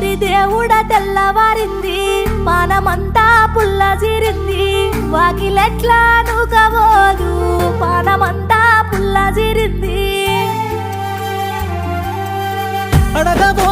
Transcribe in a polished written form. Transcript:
ఓరి దేవుడ తెల్లవారింది పానమంతా పుల్ల జీరింది వాకిలెట్లా నూకబోదు పానమంతా పుల్ల జీరింది అడగబో